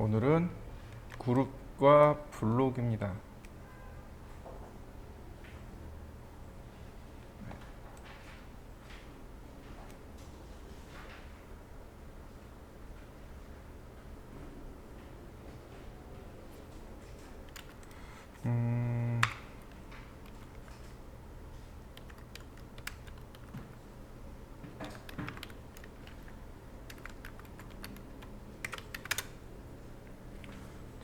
오늘은 그룹과 블록입니다.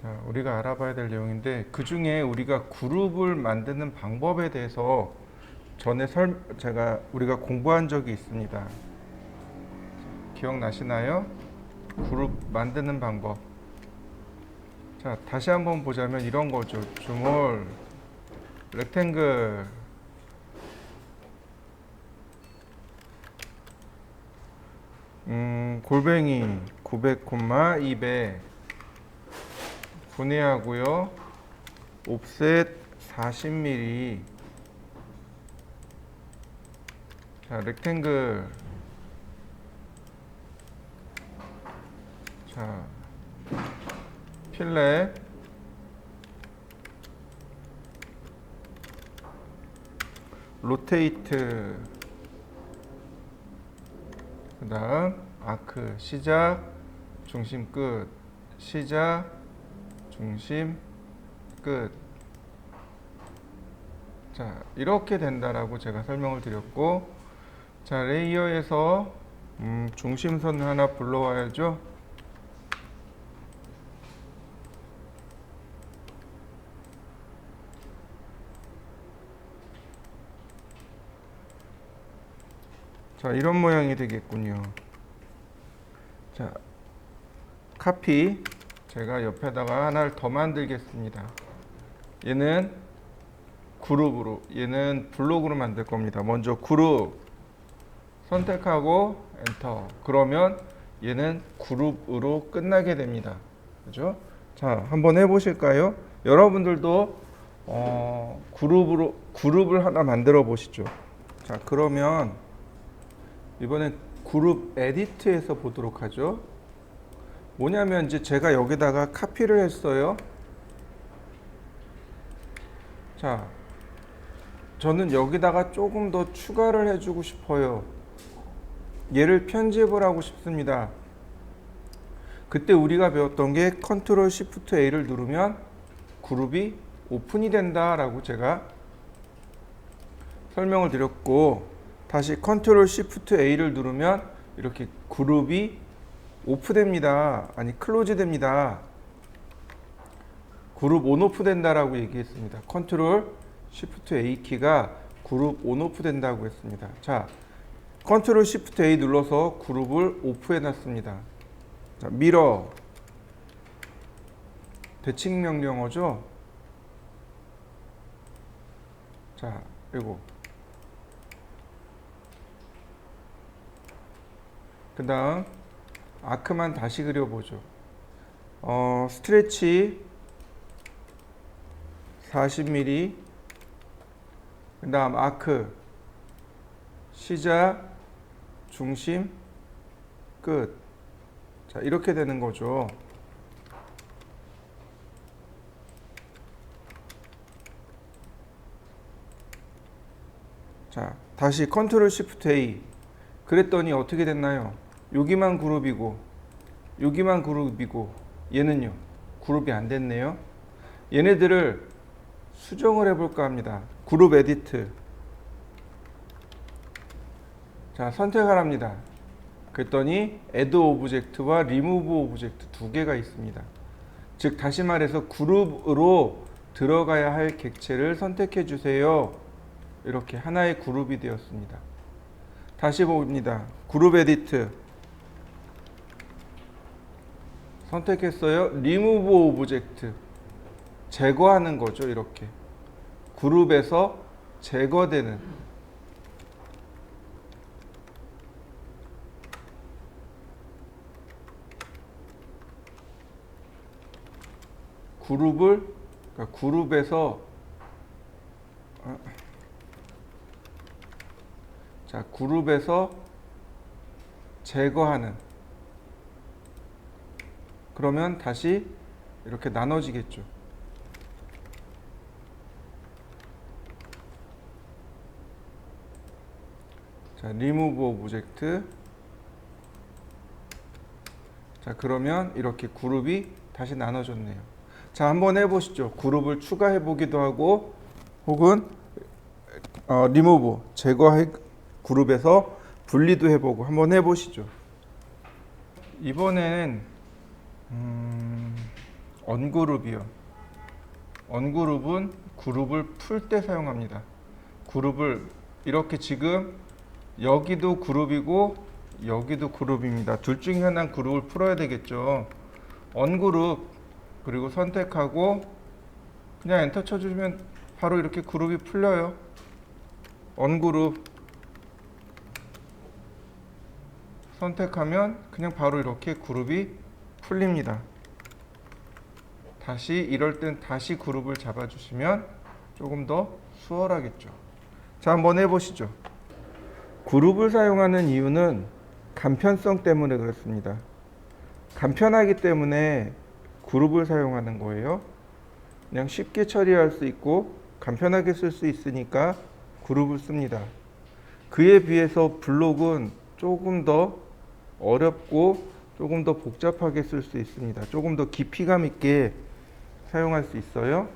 자, 우리가 알아봐야 될 내용인데 그 중에 우리가 그룹을 만드는 방법에 대해서 전에 우리가 공부한 적이 있습니다. 기억나시나요? 그룹 만드는 방법. 자, 다시 한번 보자면 이런 거죠. 주몰, 렉탱글, 골뱅이 900, 200 분해하고요. 옵셋 40mm. 자, 렉탱글. 자, 필렛. 로테이트. 그 다음 아크. 시작, 중심, 끝. 시작, 중심, 끝. 자, 이렇게 된다라고 제가 설명을 드렸고, 자, 레이어에서 중심선을 하나 불러와야죠. 자, 이런 모양이 되겠군요. 자, 카피. 제가 옆에다가 하나를 더 만들겠습니다. 얘는 그룹으로, 얘는 블록으로 만들 겁니다. 먼저 그룹 선택하고 엔터. 그러면 얘는 그룹으로 끝나게 됩니다. 그죠? 자, 한번 해보실까요? 여러분들도 그룹을 하나 만들어 보시죠. 자, 그러면 이번엔 그룹 에디트에서 보도록 하죠. 뭐냐면 이제 제가 여기다가 카피를 했어요. 자, 저는 여기다가 조금 더 추가를 해주고 싶어요. 얘를 편집을 하고 싶습니다. 그때 우리가 배웠던 게 컨트롤 시프트 A를 누르면 그룹이 오픈이 된다라고 제가 설명을 드렸고, 다시 컨트롤 시프트 A를 누르면 이렇게 그룹이 오프됩니다. 아니, 클로즈 됩니다. 그룹 온오프 된다라고 얘기했습니다. 컨트롤 시프트 A 키가 그룹 온오프 된다고 했습니다. 자, 컨트롤 시프트 A 눌러서 그룹을 오프해 놨습니다. 자, 미러 대칭 명령어죠. 자, 이거 그 다음 아크만 다시 그려보죠. 스트레치 40mm. 그 다음 아크. 시작, 중심, 끝. 자, 이렇게 되는 거죠. 자, 다시 컨트롤 시프트 A. 그랬더니 어떻게 됐나요? 여기만 그룹이고 여기만 그룹이고 얘는요, 그룹이 안 됐네요. 얘네들을 수정을 해볼까 합니다. 그룹 에디트. 자, 선택을 합니다. 그랬더니 add 오브젝트와 remove 오브젝트 두 개가 있습니다. 즉, 다시 말해서 그룹으로 들어가야 할 객체를 선택해 주세요. 이렇게 하나의 그룹이 되었습니다. 다시 봅니다. 그룹 에디트 선택했어요. remove 오브젝트 제거하는 거죠. 이렇게 그룹에서 제거되는 그러니까 그룹에서 자, 그룹에서 제거하는 그러면 다시 이렇게 나눠지겠죠. 자, remove object. 자, 그러면 이렇게 그룹이 다시 나눠졌네요. 자, 한번 해보시죠. 그룹을 추가해 보기도 하고, 혹은 remove 제거해 그룹에서 분리도 해보고 한번 해보시죠. 이번에는 on그룹이요. on그룹은 그룹을 풀 때 사용합니다. 그룹을 이렇게 지금 여기도 그룹이고 여기도 그룹입니다. 둘 중에 하나는 그룹을 풀어야 되겠죠. on그룹 그리고 선택하고 그냥 엔터 쳐주시면 바로 이렇게 그룹이 풀려요. on그룹 선택하면 그냥 바로 이렇게 그룹이 풀립니다. 다시 이럴 땐 다시 그룹을 잡아주시면 조금 더 수월하겠죠. 자, 한번 해보시죠. 그룹을 사용하는 이유는 간편성 때문에 그렇습니다. 간편하기 때문에 그룹을 사용하는 거예요. 그냥 쉽게 처리할 수 있고 간편하게 쓸 수 있으니까 그룹을 씁니다. 그에 비해서 블록은 조금 더 어렵고 조금 더 복잡하게 쓸 수 있습니다. 조금 더 깊이감 있게 사용할 수 있어요.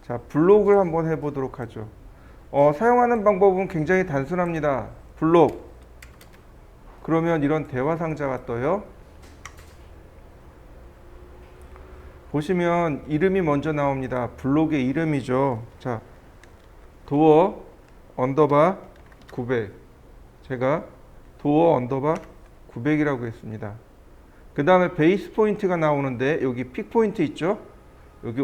자, 블록을 한번 해보도록 하죠. 사용하는 방법은 굉장히 단순합니다. 블록. 그러면 이런 대화 상자가 떠요. 보시면 이름이 먼저 나옵니다. 블록의 이름이죠. 자, 도어 언더바 900. 제가 도어 언더바 900이라고 했습니다. 그 다음에 베이스 포인트가 나오는데 여기 픽 포인트 있죠? 여기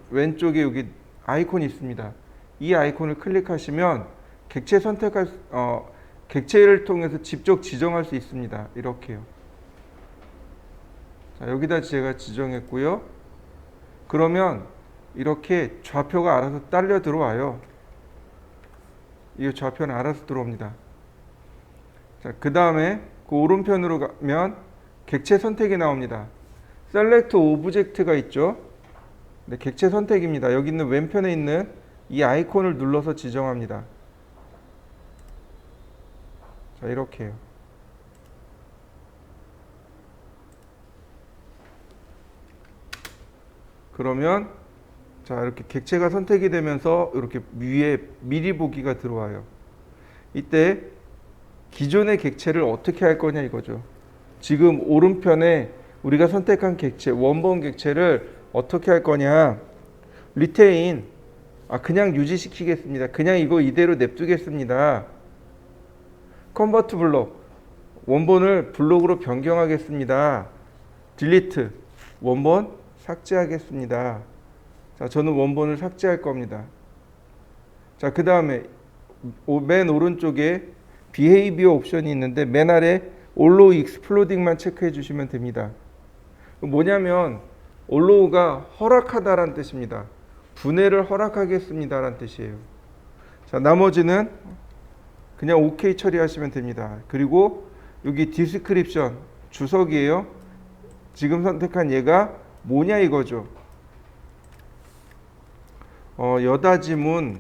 왼쪽에 여기 아이콘이 있습니다. 이 아이콘을 클릭하시면 객체를 통해서 직접 지정할 수 있습니다. 이렇게요. 자, 여기다 제가 지정했고요. 그러면 이렇게 좌표가 알아서 딸려 들어와요. 이 좌표는 알아서 들어옵니다. 자, 그 다음에 그 오른편으로 가면 객체 선택이 나옵니다. Select Object가 있죠. 네, 객체 선택입니다. 여기 있는 왼편에 있는 이 아이콘을 눌러서 지정합니다. 자, 이렇게요. 그러면 자, 이렇게 객체가 선택이 되면서 이렇게 위에 미리 보기가 들어와요. 이때 기존의 객체를 어떻게 할 거냐 이거죠. 지금 오른편에 우리가 선택한 객체, 원본 객체를 어떻게 할 거냐. 리테인, 그냥 유지시키겠습니다. 그냥 이거 이대로 냅두겠습니다. 컨버트 블록, 원본을 블록으로 변경하겠습니다. 딜리트, 원본 삭제하겠습니다. 자, 저는 원본을 삭제할 겁니다. 자, 그 다음에 맨 오른쪽에 비헤이비어 옵션이 있는데 맨 아래 allow exploding만 체크해 주시면 됩니다. 뭐냐면 allow가 허락하다라는 뜻입니다. 분해를 허락하겠습니다라는 뜻이에요. 자, 나머지는 그냥 OK 처리하시면 됩니다. 그리고 여기 디스크립션 주석이에요. 지금 선택한 얘가 뭐냐 이거죠. 여다지문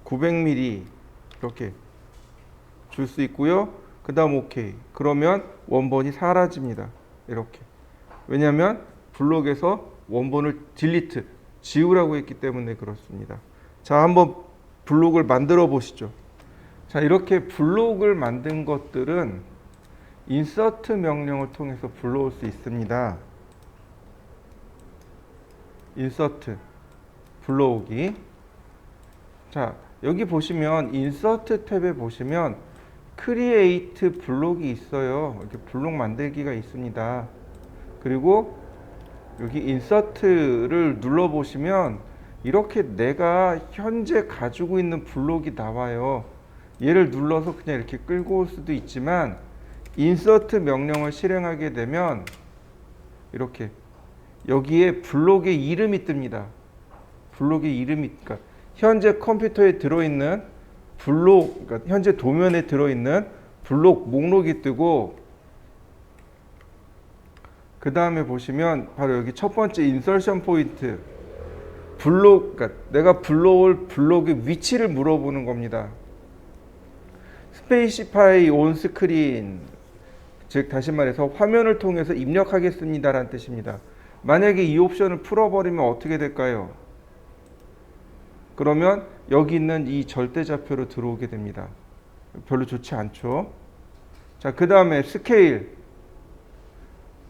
900ml 이렇게 줄 수 있고요. 그 다음 OK. 그러면 원본이 사라집니다. 이렇게. 왜냐하면 블록에서 원본을 딜리트, 지우라고 했기 때문에 그렇습니다. 자, 한번 블록을 만들어 보시죠. 자, 이렇게 블록을 만든 것들은 인서트 명령을 통해서 불러올 수 있습니다. 인서트, 불러오기. 자, 여기 보시면 인서트 탭에 보시면 크리에이트 블록이 있어요. 이렇게 블록 만들기가 있습니다. 그리고 여기 인서트를 눌러 보시면 이렇게 내가 현재 가지고 있는 블록이 나와요. 얘를 눌러서 그냥 이렇게 끌고 올 수도 있지만 인서트 명령을 실행하게 되면 이렇게 여기에 블록의 이름이 뜹니다. 블록의 이름이, 그러니까 현재 컴퓨터에 들어있는 블록, 그러니까 현재 도면에 들어있는 블록 목록이 뜨고 그 다음에 보시면 바로 여기 첫 번째 인설션 포인트. 그러니까 내가 불러올 블록의 위치를 물어보는 겁니다. 스페이시파이 온 스크린, 즉 다시 말해서 화면을 통해서 입력하겠습니다 라는 뜻입니다. 만약에 이 옵션을 풀어버리면 어떻게 될까요? 그러면 여기 있는 이 절대좌표로 들어오게 됩니다. 별로 좋지 않죠. 자, 그 다음에 스케일.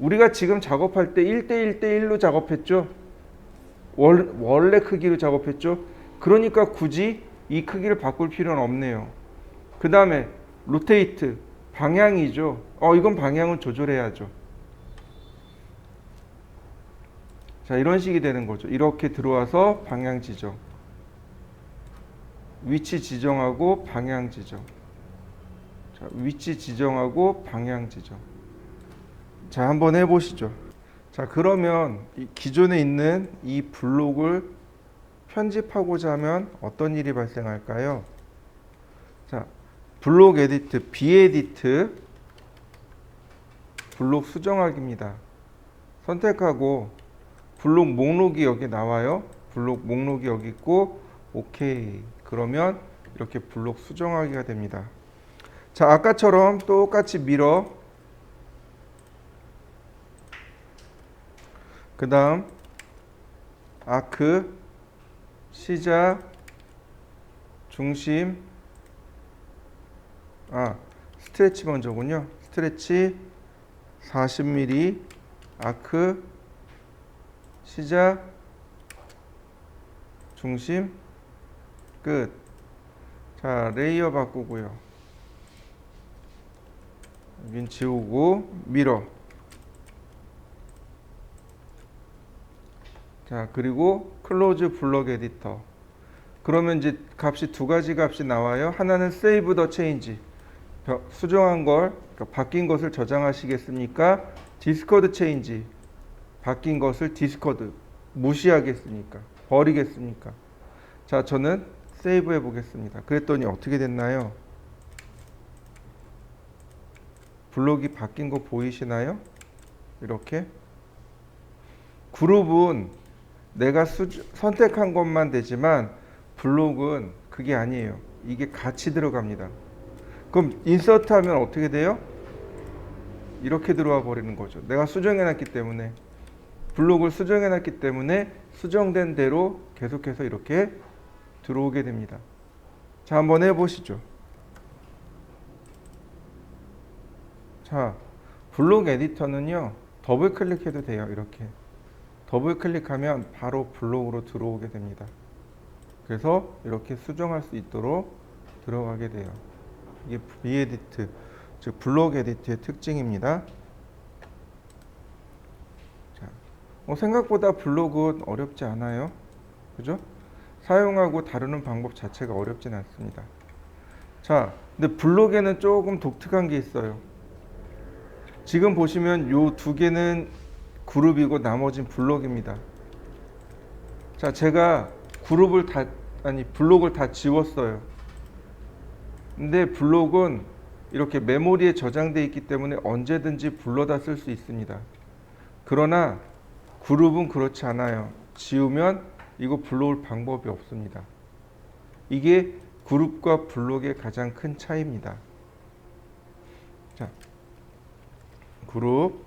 우리가 지금 작업할 때 1대1대1로 작업했죠. 원래 크기로 작업했죠. 그러니까 굳이 이 크기를 바꿀 필요는 없네요. 그 다음에 로테이트, 방향이죠. 이건 방향은 조절해야죠. 자, 이런 식이 되는 거죠. 이렇게 들어와서 방향 지정, 위치 지정하고 방향 지정. 자, 위치 지정하고 방향 지정. 자, 한번 해보시죠. 자, 그러면 이 기존에 있는 이 블록을 편집하고자 하면 어떤 일이 발생할까요? 자, 블록 에디트, 비에디트, 블록 수정하기입니다. 선택하고 블록 목록이 여기 나와요. 블록 목록이 여기 있고 오케이. 그러면 이렇게 블록 수정하기가 됩니다. 자, 아까처럼 똑같이 밀어. 그 다음 아크, 시작, 중심, 스트레치 먼저군요. 스트레치 40mm, 아크, 시작, 중심, 끝. 자, 레이어 바꾸고요. 여긴 지우고 밀어. 자, 그리고 클로즈 블록 에디터. 그러면 이제 값이 두 가지 값이 나와요. 하나는 세이브 더 체인지, 수정한 걸, 그러니까 바뀐 것을 저장하시겠습니까? 디스코드 체인지, 바뀐 것을 디스코드, 무시하겠습니까? 버리겠습니까? 자, 저는 세이브 해보겠습니다. 그랬더니 어떻게 됐나요? 블록이 바뀐 거 보이시나요? 이렇게. 그룹은 내가 선택한 것만 되지만 블록은 그게 아니에요. 이게 같이 들어갑니다. 그럼 인서트 하면 어떻게 돼요? 이렇게 들어와 버리는 거죠. 내가 수정해놨기 때문에, 블록을 수정해놨기 때문에 수정된 대로 계속해서 이렇게 들어오게 됩니다. 자, 한번 해보시죠. 자, 블록 에디터는요, 더블 클릭해도 돼요. 이렇게 더블 클릭하면 바로 블록으로 들어오게 됩니다. 그래서 이렇게 수정할 수 있도록 들어가게 돼요. 이게 비에디트, 즉 블록 에디트의 특징입니다. 자, 생각보다 블록은 어렵지 않아요. 그죠? 사용하고 다루는 방법 자체가 어렵진 않습니다. 자, 근데 블록에는 조금 독특한 게 있어요. 지금 보시면 요 두 개는 그룹이고 나머지는 블록입니다. 자, 제가 블록을 다 지웠어요. 근데 블록은 이렇게 메모리에 저장되어 있기 때문에 언제든지 불러다 쓸 수 있습니다. 그러나 그룹은 그렇지 않아요. 지우면 이거 불러올 방법이 없습니다. 이게 그룹과 블록의 가장 큰 차이입니다. 자, 블록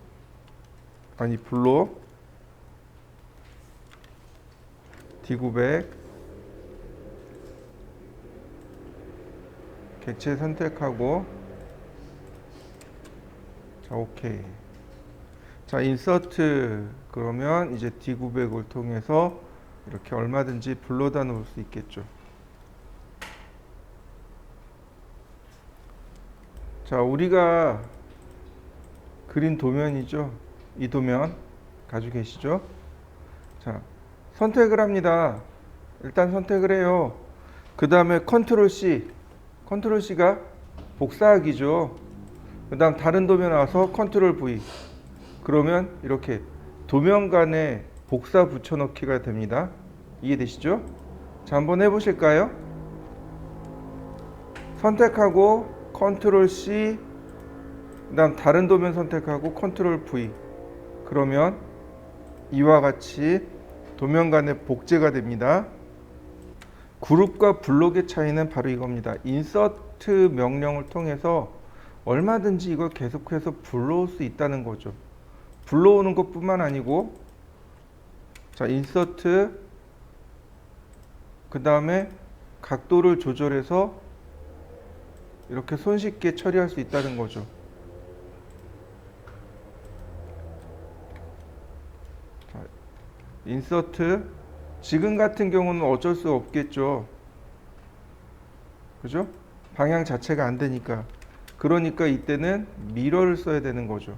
D900 객체 선택하고, 자, 오케이. 자, 인서트. 그러면 이제 D900을 통해서 이렇게 얼마든지 불러다 놓을 수 있겠죠. 자, 우리가 그린 도면이죠. 이 도면 가지고 계시죠? 자, 선택을 합니다. 일단 선택을 해요. 그 다음에 컨트롤 C. 컨트롤 C가 복사하기죠. 그 다음 다른 도면 와서 컨트롤 V. 그러면 이렇게 도면 간에 복사 붙여넣기가 됩니다. 이해되시죠? 자, 한번 해보실까요? 선택하고 컨트롤 C, 그 다음 다른 도면 선택하고 컨트롤 V. 그러면 이와 같이 도면 간의 복제가 됩니다. 그룹과 블록의 차이는 바로 이겁니다. 인서트 명령을 통해서 얼마든지 이걸 계속해서 불러올 수 있다는 거죠. 불러오는 것뿐만 아니고, 자, 인서트, 그 다음에 각도를 조절해서 이렇게 손쉽게 처리할 수 있다는 거죠. 자, 인서트, 지금 같은 경우는 어쩔 수 없겠죠. 그죠? 방향 자체가 안 되니까. 그러니까 이때는 미러를 써야 되는 거죠.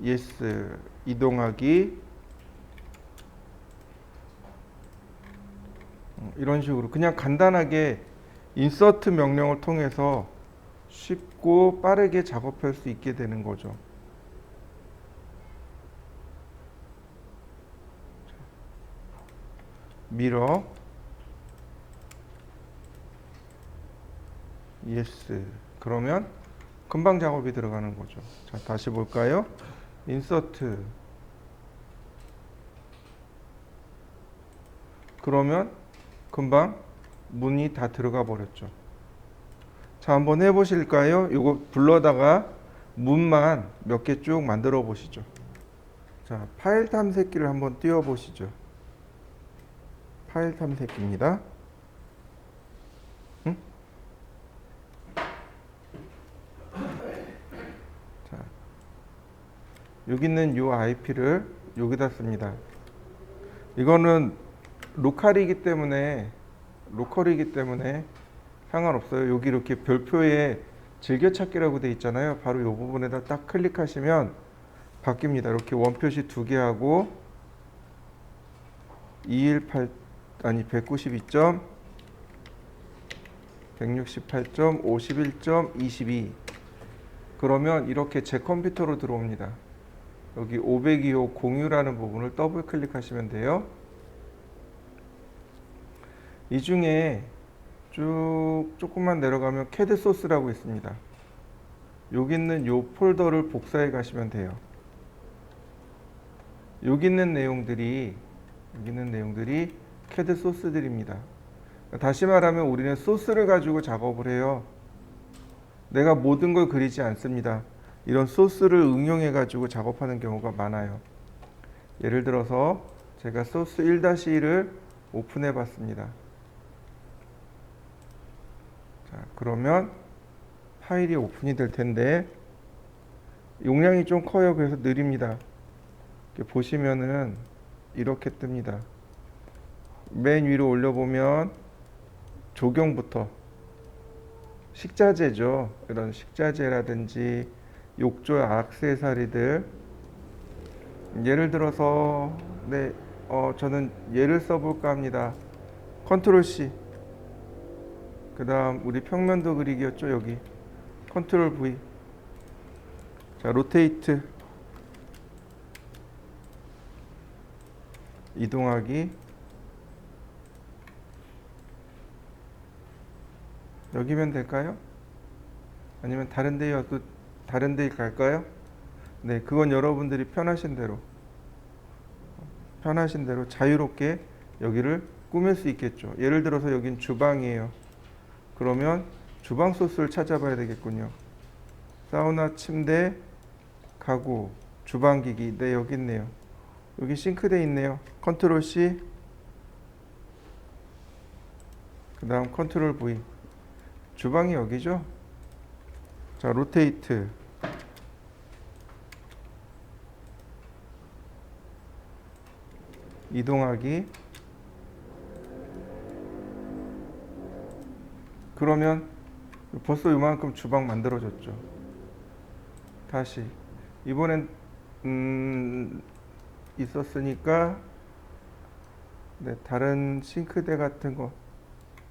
yes, 이동하기. 이런 식으로 그냥 간단하게 인서트 명령을 통해서 쉽고 빠르게 작업할 수 있게 되는 거죠. 미러, yes. 그러면 금방 작업이 들어가는 거죠. 자, 다시 볼까요? 인서트. 그러면 금방 문이 다 들어가 버렸죠. 자, 한번 해보실까요? 이거 불러다가 문만 몇 개 쭉 만들어 보시죠. 자, 파일 탐색기를 한번 띄워 보시죠. 파일 탐색기입니다. 응? 자, 여기 있는 이 IP를 여기다 씁니다. 이거는 로컬이기 때문에 상관없어요. 여기 이렇게 별표에 즐겨찾기라고 돼 있잖아요. 바로 이 부분에다 딱 클릭하시면 바뀝니다. 이렇게 원표시 2개 하고 192점 168.51.22 그러면 이렇게 제 컴퓨터로 들어옵니다. 여기 502호 공유라는 부분을 더블 클릭하시면 돼요. 이 중에 쭉 조금만 내려가면 CAD 소스라고 있습니다. 여기 있는 이 폴더를 복사해 가시면 돼요. 여기 있는 내용들이 CAD 소스들입니다. 다시 말하면 우리는 소스를 가지고 작업을 해요. 내가 모든 걸 그리지 않습니다. 이런 소스를 응용해 가지고 작업하는 경우가 많아요. 예를 들어서 제가 소스 1-1을 오픈해 봤습니다. 자, 그러면 파일이 오픈이 될 텐데 용량이 좀 커요. 그래서 느립니다. 이렇게 보시면은 이렇게 뜹니다. 맨 위로 올려보면 조경부터 식자재죠. 이런 식자재라든지 욕조 액세서리들. 예를 들어서 저는 예를 써볼까 합니다. 컨트롤 C. 그 다음 우리 평면도 그리기였죠. 여기 컨트롤 V. 자, 로테이트, 이동하기. 여기면 될까요? 아니면 다른 데 갈까요? 네, 그건 여러분들이 편하신 대로 자유롭게 여기를 꾸밀 수 있겠죠. 예를 들어서 여긴 주방이에요. 그러면 주방 소스를 찾아봐야 되겠군요. 사우나, 침대, 가구, 주방기기. 네, 여기 있네요. 여기 싱크대 있네요. 컨트롤 C. 그 다음 컨트롤 V. 주방이 여기죠. 자, 로테이트. 이동하기. 그러면 벌써 이만큼 주방 만들어졌죠. 다시 이번엔 있었으니까 다른 싱크대 같은 거.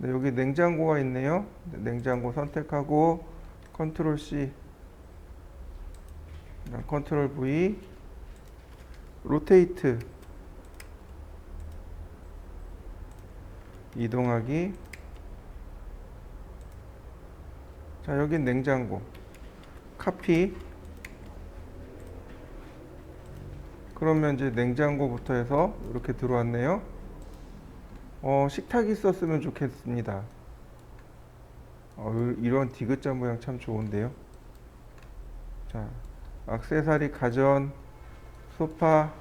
여기 냉장고가 있네요. 냉장고 선택하고 컨트롤 C, 컨트롤 V, 로테이트, 이동하기. 자, 여기 냉장고. 카피. 그러면 이제 냉장고부터 해서 이렇게 들어왔네요. 식탁이 있었으면 좋겠습니다. 이런 디귿자 모양 참 좋은데요. 자, 액세서리, 가전, 소파.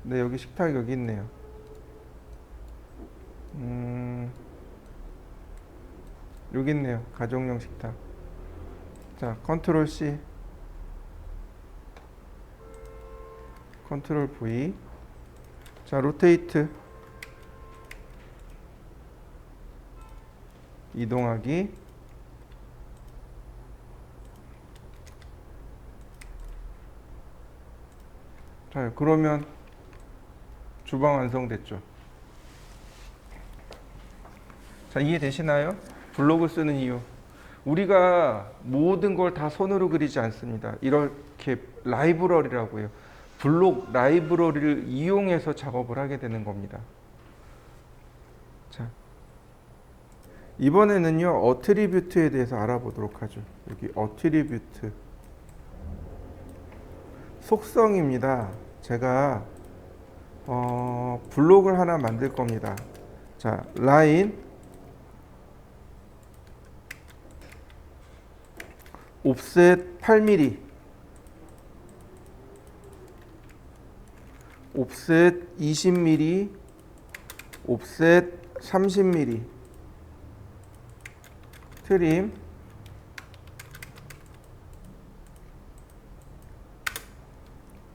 네, 여기 식탁 여기 있네요. 여기 있네요. 가정용 식탁. 자, 컨트롤 C, 컨트롤 V. 자, 로테이트, 이동하기. 자, 그러면 주방 완성됐죠. 자, 이해되시나요? 블록을 쓰는 이유. 우리가 모든 걸 다 손으로 그리지 않습니다. 이렇게 라이브러리라고 해요. 블록 라이브러리를 이용해서 작업을 하게 되는 겁니다. 자, 이번에는요, 어트리뷰트에 대해서 알아보도록 하죠. 여기 어트리뷰트. 속성입니다. 제가 블록을 하나 만들 겁니다. 자, 라인 옵셋 8mm, 옵셋 20mm, 옵셋 30mm, 트림,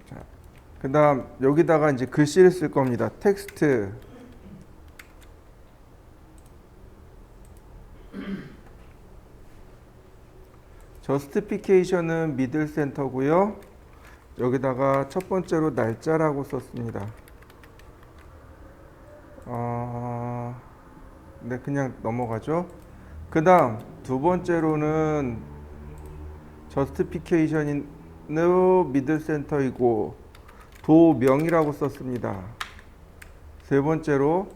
자, 그 다음 여기다가 이제 글씨를 쓸 겁니다. 텍스트, 저스티피케이션은 미들 센터고요. 여기다가 첫 번째로 날짜라고 썼습니다. 네, 그냥 넘어가죠. 그 다음 두 번째로는 저스티피케이션은 미들 센터이고 도명이라고 썼습니다. 세 번째로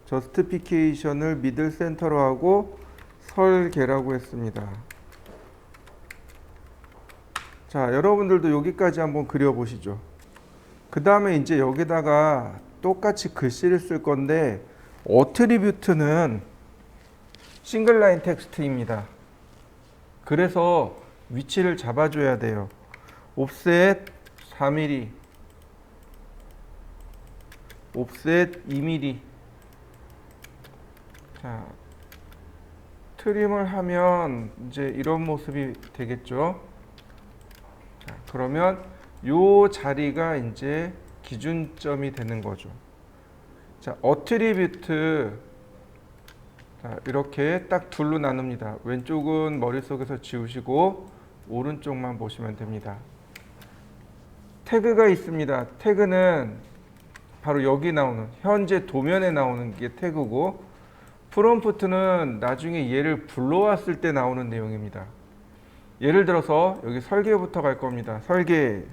저스티피케이션을 미들 센터로 하고 설계라고 했습니다. 자, 여러분들도 여기까지 한번 그려보시죠. 그 다음에 이제 여기다가 똑같이 글씨를 쓸 건데 어트리뷰트는 싱글라인 텍스트입니다. 그래서 위치를 잡아줘야 돼요. 옵셋 4mm, 옵셋 2mm. 자, 트림을 하면 이제 이런 모습이 되겠죠. 자, 그러면 요 자리가 이제 기준점이 되는 거죠. 자, 어트리뷰트. 자, 이렇게 딱 둘로 나눕니다. 왼쪽은 머릿속에서 지우시고 오른쪽만 보시면 됩니다. 태그가 있습니다. 태그는 바로 여기 나오는 현재 도면에 나오는 게 태그고, 프롬프트는 나중에 얘를 불러왔을 때 나오는 내용입니다. 예를 들어서 여기 설계부터 갈 겁니다. 설계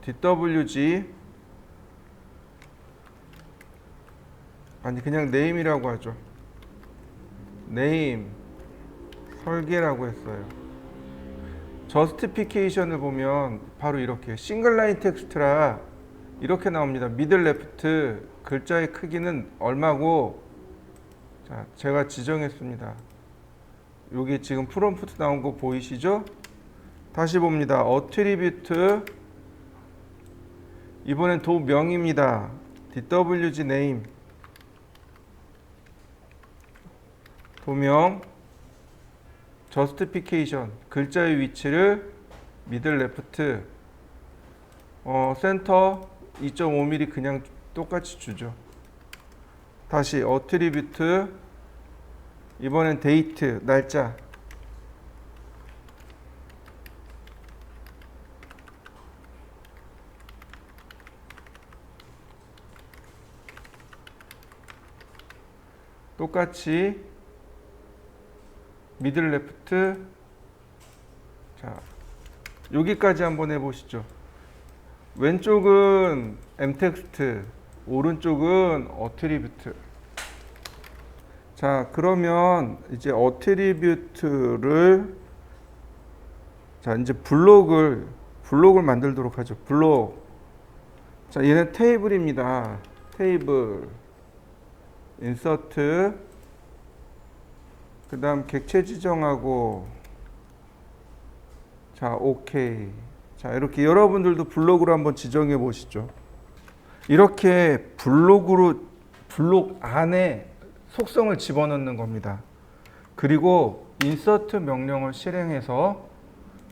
DWG, 아니 그냥 name이라고 하죠. name 설계라고 했어요. 저스티피케이션을 보면 바로 이렇게 싱글라인 텍스트라 이렇게 나옵니다. 미들 레프트 글자의 크기는 얼마고, 자, 제가 지정했습니다. 여기 지금 프롬프트 나온 거 보이시죠? 다시 봅니다. 어트리뷰트, 이번엔 도명입니다. DWG name, 도명, 저스티피케이션 글자의 위치를 미들 레프트, 센터 2.5mm 그냥 똑같이 주죠. 다시 어트리뷰트, 이번엔 데이트 날짜, 똑같이 미들 레프트. 자, 여기까지 한번 해보시죠. 왼쪽은 m텍스트, 오른쪽은 어트리뷰트. 자, 그러면 이제 어트리뷰트를 자, 이제 블록을 만들도록 하죠. 블록. 자, 얘는 테이블입니다. 테이블. 인서트. 그 다음 객체 지정하고. 자, 오케이. 자, 이렇게 여러분들도 블록으로 한번 지정해 보시죠. 이렇게 블록 안에 속성을 집어넣는 겁니다. 그리고 인서트 명령을 실행해서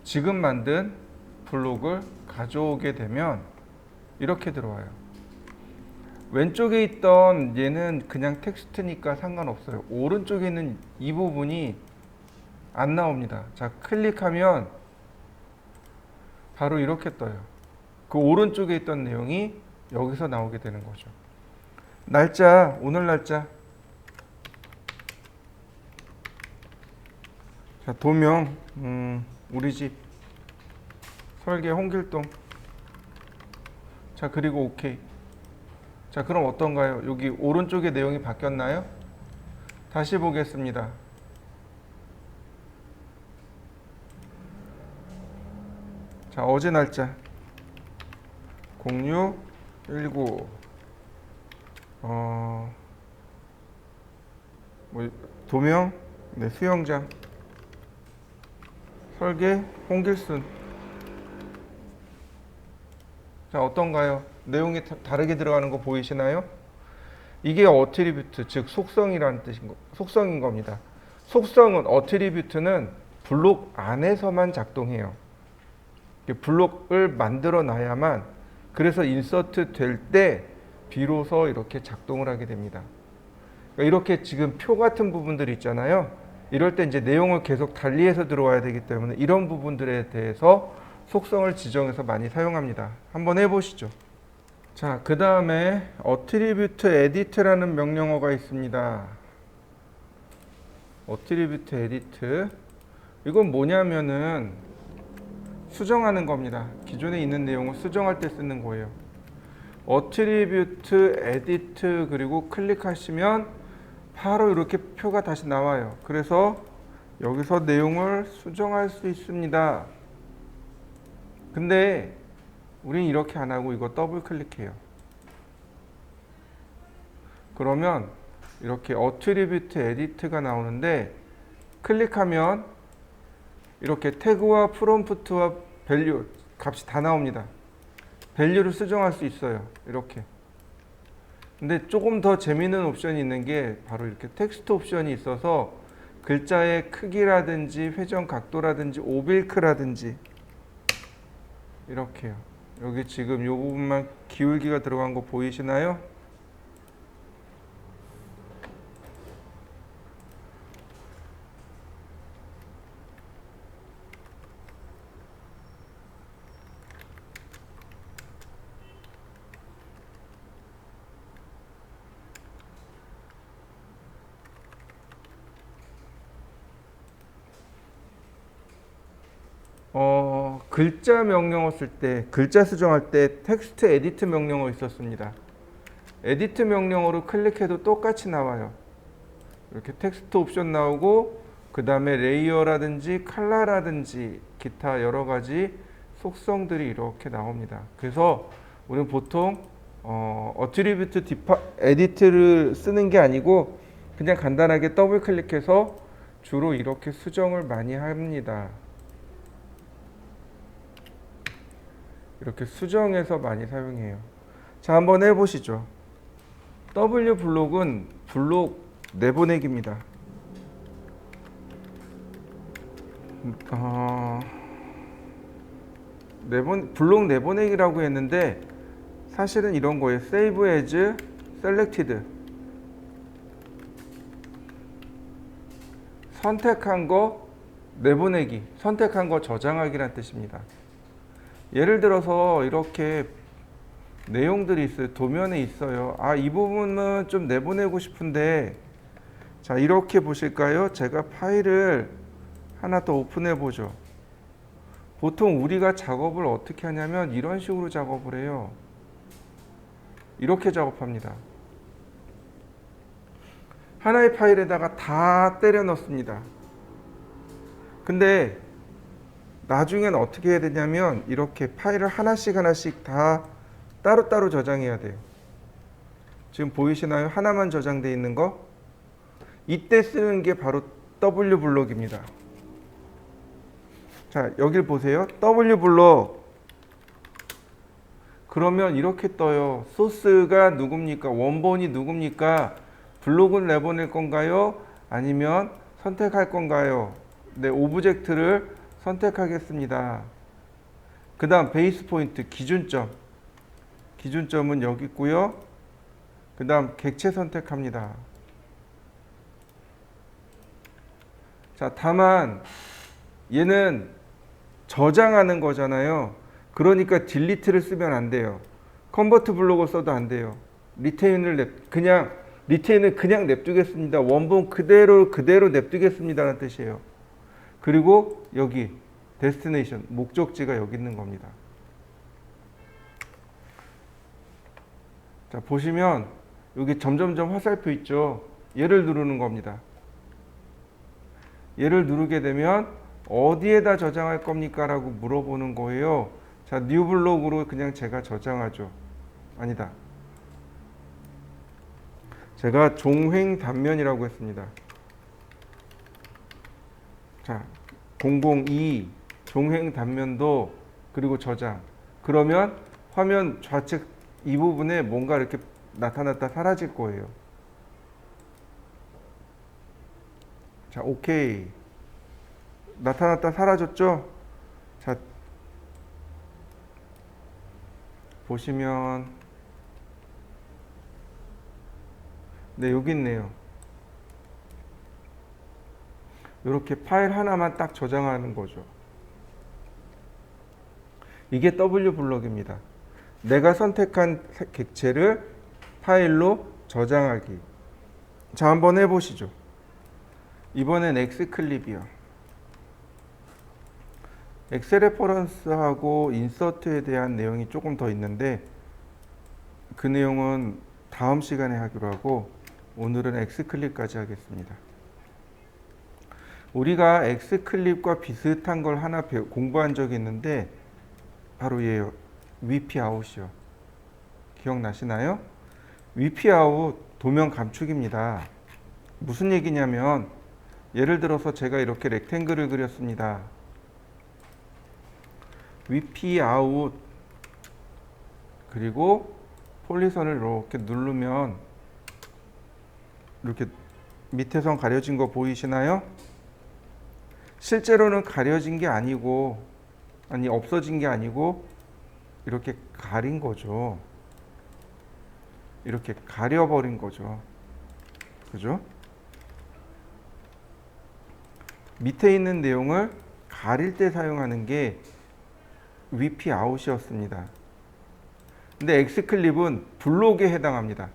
지금 만든 블록을 가져오게 되면 이렇게 들어와요. 왼쪽에 있던 얘는 그냥 텍스트니까 상관없어요. 오른쪽에 있는 이 부분이 안 나옵니다. 자, 클릭하면 바로 이렇게 떠요. 그 오른쪽에 있던 내용이 여기서 나오게 되는 거죠. 날짜, 오늘 날짜. 자, 도명, 우리 집. 설계 홍길동. 자, 그리고 오케이. 자, 그럼 어떤가요? 여기 오른쪽에 내용이 바뀌었나요? 다시 보겠습니다. 자, 어제 날짜 0619 도명, 네, 수영장. 설계 홍길순. 자, 어떤가요? 내용이 다르게 들어가는 거 보이시나요? 이게 어트리뷰트, 즉 속성이라는 속성인 겁니다. 속성은 어트리뷰트는 블록 안에서만 작동해요. 블록을 만들어 놔야만, 그래서 인서트 될 때 비로소 이렇게 작동을 하게 됩니다. 이렇게 지금 표 같은 부분들이 있잖아요. 이럴 때 이제 내용을 계속 달리해서 들어와야 되기 때문에 이런 부분들에 대해서 속성을 지정해서 많이 사용합니다. 한번 해보시죠. 자, 그 다음에 attribute edit라는 명령어가 있습니다. attribute edit. 이건 뭐냐면은 수정하는 겁니다. 기존에 있는 내용을 수정할 때 쓰는 거예요. attribute edit 그리고 클릭하시면 바로 이렇게 표가 다시 나와요. 그래서 여기서 내용을 수정할 수 있습니다. 근데 우린 이렇게 안 하고 이거 더블 클릭해요. 그러면 이렇게 attribute edit가 나오는데 클릭하면 이렇게 태그와 프롬프트와 밸류 값이 다 나옵니다. 밸류를 수정할 수 있어요. 이렇게. 근데 조금 더 재미있는 옵션이 있는 게 바로 이렇게 텍스트 옵션이 있어서 글자의 크기라든지 회전 각도라든지 오빌크라든지 이렇게요. 여기 지금 이 부분만 기울기가 들어간 거 보이시나요? 글자 명령어 쓸 때, 글자 수정할 때 텍스트 에디트 명령어 있었습니다. 에디트 명령어로 클릭해도 똑같이 나와요. 이렇게 텍스트 옵션 나오고 그 다음에 레이어라든지 컬러라든지 기타 여러 가지 속성들이 이렇게 나옵니다. 그래서 우리는 보통 어트리뷰트 에디트를 쓰는 게 아니고 그냥 간단하게 더블 클릭해서 주로 이렇게 수정을 많이 합니다. 이렇게 수정해서 많이 사용해요. 자, 한번 해보시죠. W 블록은 블록 내보내기입니다. 블록 내보내기라고 했는데 사실은 이런 거예요. Save as selected. 선택한 거 내보내기, 선택한 거 저장하기란 뜻입니다. 예를 들어서 이렇게 내용들이 있어요. 도면에 있어요. 아, 이 부분은 좀 내보내고 싶은데, 자, 이렇게 보실까요? 제가 파일을 하나 더 오픈해 보죠. 보통 우리가 작업을 어떻게 하냐면 이런 식으로 작업을 해요. 이렇게 작업합니다. 하나의 파일에다가 다 때려 넣습니다. 근데 나중엔 어떻게 해야 되냐면 이렇게 파일을 하나씩 다 따로따로 저장해야 돼요. 지금 보이시나요? 하나만 저장되어 있는 거. 이때 쓰는 게 바로 W 블록입니다. 자, 여길 보세요. W 블록. 그러면 이렇게 떠요. 소스가 누굽니까? 원본이 누굽니까? 블록은 내보낼 건가요? 아니면 선택할 건가요? 네, 오브젝트를 선택하겠습니다. 그 다음 베이스 포인트, 기준점. 기준점은 여기 있고요. 그 다음 객체 선택합니다. 자, 다만 얘는 저장하는 거잖아요. 그러니까 딜리트를 쓰면 안 돼요. 컨버트 블록을 써도 안 돼요. 리테인을 그냥 냅두겠습니다. 원본 그대로 냅두겠습니다라는 뜻이에요. 그리고 여기 데스티네이션, 목적지가 여기 있는 겁니다. 자, 보시면 여기 점점점 화살표 있죠. 얘를 누르는 겁니다. 얘를 누르게 되면 어디에다 저장할 겁니까? 라고 물어보는 거예요. 자, 뉴 블록으로 그냥 제가 저장하죠. 아니다. 제가 종횡 단면이라고 했습니다. 자, 002 종횡 단면도 그리고 저장. 그러면 화면 좌측 이 부분에 뭔가 이렇게 나타났다 사라질 거예요. 자, 오케이. 나타났다 사라졌죠? 자, 보시면 네, 여기 있네요. 이렇게 파일 하나만 딱 저장하는 거죠. 이게 W 블록입니다. 내가 선택한 객체를 파일로 저장하기. 자, 한번 해보시죠. 이번엔 X클립이요. 엑셀 레퍼런스하고 인서트에 대한 내용이 조금 더 있는데 그 내용은 다음 시간에 하기로 하고 오늘은 X클립까지 하겠습니다. 우리가 X클립과 비슷한 걸 하나 공부한 적이 있는데 바로 얘예요. 위피아웃이요. 기억나시나요? 위피아웃 도면 감축입니다. 무슨 얘기냐면 예를 들어서 제가 이렇게 렉탱글을 그렸습니다. 위피아웃 그리고 폴리선을 이렇게 누르면 이렇게 밑에 선 가려진 거 보이시나요? 실제로는 가려진 게 아니고 없어진 게 아니고 이렇게 가린 거죠. 이렇게 가려버린 거죠. 그죠? 밑에 있는 내용을 가릴 때 사용하는 게 위피아웃이었습니다. 근데 X클립은 블록에 해당합니다.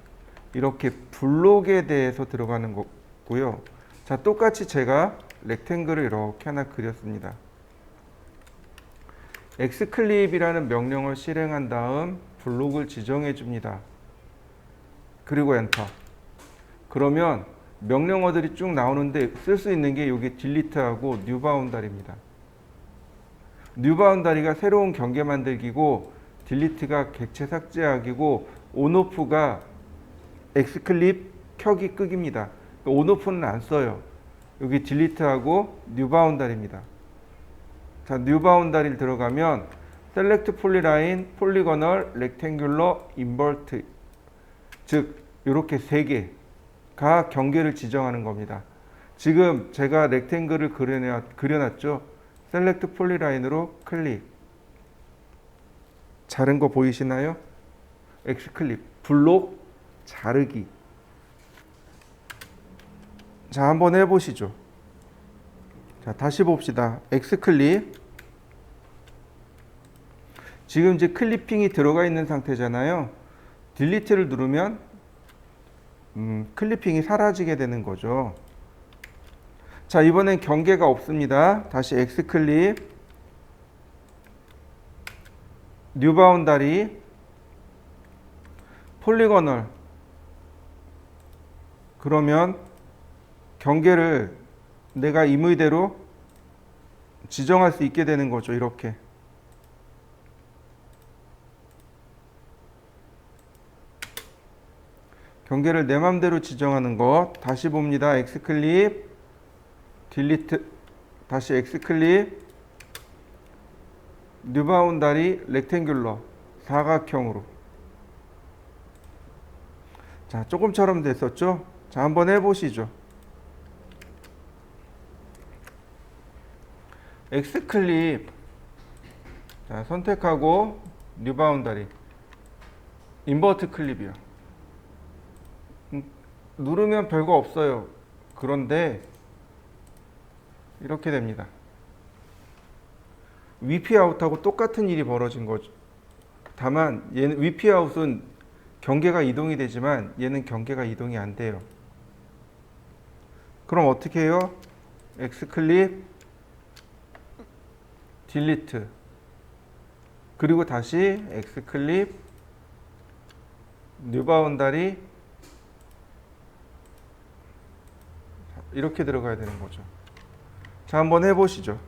이렇게 블록에 대해서 들어가는 거고요. 자, 똑같이 제가 렉탱글을 이렇게 하나 그렸습니다. X클립이라는 명령을 실행한 다음 블록을 지정해 줍니다. 그리고 엔터. 그러면 명령어들이 쭉 나오는데 쓸 수 있는 게 여기 딜리트하고 뉴 바운다리입니다. 뉴 바운다리가 새로운 경계 만들기고 딜리트가 객체 삭제하기고 온오프가 X클립 켜기 끄기입니다. 온오프는 안 써요. 여기 딜리트하고 뉴 바운다리입니다. 자, 뉴 바운다리를 들어가면 셀렉트 폴리라인, 폴리거널, 렉탱귤러, 인버트 즉 이렇게 세 개가 경계를 지정하는 겁니다. 지금 제가 렉탱글을 그려놨죠. 셀렉트 폴리라인으로 클릭. 자른 거 보이시나요? X클립, 블록 자르기. 자, 한번 해보시죠. 자, 다시 봅시다. X클립. 지금 이제 클리핑이 들어가 있는 상태잖아요. 딜리트를 누르면 클리핑이 사라지게 되는 거죠. 자, 이번엔 경계가 없습니다. 다시 X클립, 뉴 바운다리, 폴리거널. 그러면 경계를 내가 임의대로 지정할 수 있게 되는 거죠. 이렇게. 경계를 내 맘대로 지정하는 것. 다시 봅니다. X클립, 딜리트, 다시 X클립, 뉴바운다리, 렉탱귤러, 사각형으로. 자, 조금처럼 됐었죠? 자, 한번 해보시죠. X클립, 자, 선택하고 뉴바운다리, 인버트 클립이요. 누르면 별거 없어요. 그런데 이렇게 됩니다. 위피 아웃하고 똑같은 일이 벌어진 거죠. 다만 얘는 위피 아웃은 경계가 이동이 되지만 얘는 경계가 이동이 안 돼요. 그럼 어떻게 해요? X클릭, 딜리트, 그리고 다시 X클릭, 뉴바운다리, 이렇게 들어가야 되는 거죠. 자, 한번 해보시죠.